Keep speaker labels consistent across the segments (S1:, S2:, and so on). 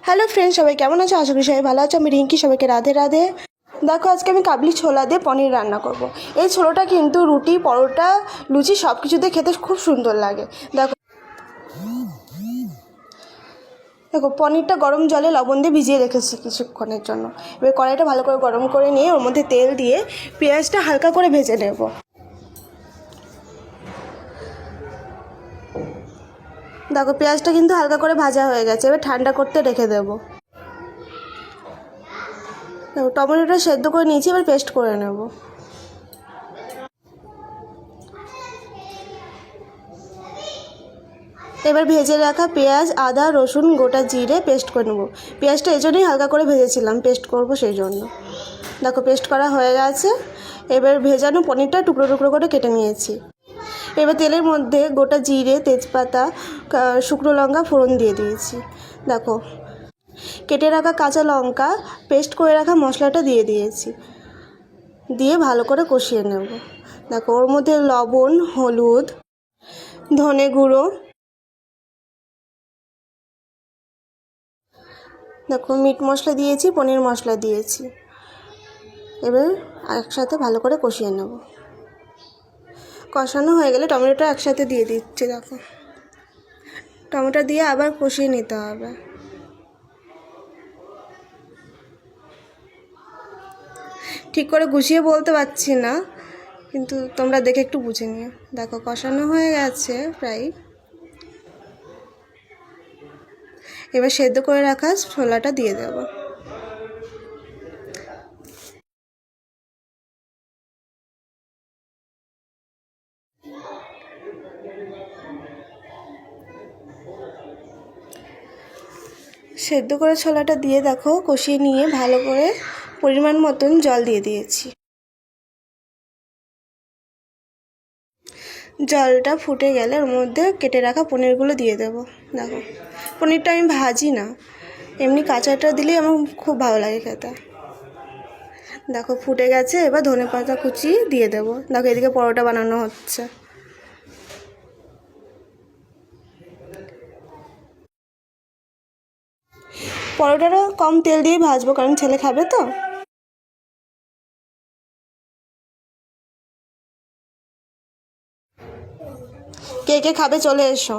S1: Hello friends, সবাই কেমন আছো? আশা করি সবাই ভালো আছো। আমি রিঙ্কি, সবাইকে রাধে রাধে। দেখো, আজকে আমি কাবলি ছোলা দিয়ে পনির রান্না করব। এই ছোলাটা কিন্তু রুটি, পরোটা, লুচি সব কিছুতে খেতে খুব সুন্দর লাগে। দেখো দেখো পনিরটা গরম জলে লবণ দিয়ে ভিজিয়ে রেখেছি কিছুক্ষণের জন্য। এবার কড়াইটা ভালো করে গরম করে নিয়ে ওর মধ্যে তেল দিয়ে পেঁয়াজটা হালকা করে ভেজে নেব। দেখো পেঁয়াজটা কিন্তু হালকা করে ভাজা হয়ে গেছে, এবার ঠান্ডা করতে রেখে দেবো। দেখো টমেটোটা সেদ্ধ করে নিয়েছি, এবার পেস্ট করে নেব। এবার ভেজে রাখা পেঁয়াজ, আদা, রসুন, গোটা জিরে পেস্ট করে নেব। পেঁয়াজটা এই জন্যই হালকা করে ভেজেছিলাম, পেস্ট করব সেই জন্য। দেখো পেস্ট করা হয়ে গেছে। এবার ভেজানো পনিরটা টুকরো টুকরো করে কেটে নিয়েছি। এবার তেলের মধ্যে গোটা জিরে, তেজপাতা, শুকনো লঙ্কা ফোড়ন দিয়ে দিয়েছি। দেখো কেটে রাখা কাঁচা লঙ্কা, পেস্ট করে রাখা মশলাটা দিয়ে দিয়েছি, দিয়ে ভালো করে কষিয়ে নেব। দেখো ওর মধ্যে লবণ, হলুদ, ধনে গুঁড়ো, দেখো মিট মশলা দিয়েছি, পনির মশলা দিয়েছি। এবার একসাথে ভালো করে কষিয়ে নেব। কষানো হয়ে গেলে টমেটোটা একসাথে দিয়ে দিচ্ছি। দেখো টমেটো দিয়ে আবার কষিয়ে নিতে হবে। ঠিক করে গুছিয়ে বলতে পারছি না, কিন্তু তোমরা দেখে একটু বুঝে নিও। দেখো কষানো হয়ে গেছে প্রায়। এবার সেদ্ধ করে রাখা ছোলাটা দিয়ে দেবো। সেদ্ধ করে ছোলাটা দিয়ে দেখো কষিয়ে নিয়ে ভালো করে পরিমাণ মতন জল দিয়ে দিয়েছি। জলটা ফুটে গেলে ওর মধ্যে কেটে রাখা পনিরগুলো দিয়ে দেবো। দেখো পনিরটা আমি ভাজি না, এমনি কাঁচাটা দিলেই আমার খুব ভালো লাগে খেতে। দেখো ফুটে গেছে, এবার ধনেপাতা কুচি দিয়ে দেবো। দেখো এদিকে পরোটা বানানো হচ্ছে। পরোটাটা কম তেল দিয়ে ভাজবো, কারণ ছেলে খাবে তো। কে কে খাবে চলে এসো।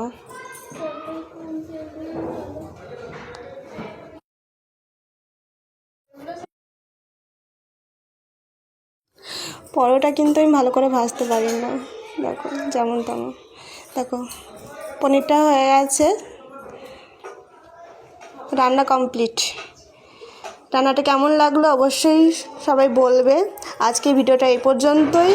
S1: পরোটা কিন্তু আমি ভালো করে ভাজতে পারি না, দেখো যেমন তেমন। দেখো পনিরটা হয়ে গেছে, রান্না কমপ্লিট। রান্নাটা কেমন লাগলো অবশ্যই সবাই বলবে। আজকে ভিডিওটা এই পর্যন্তই।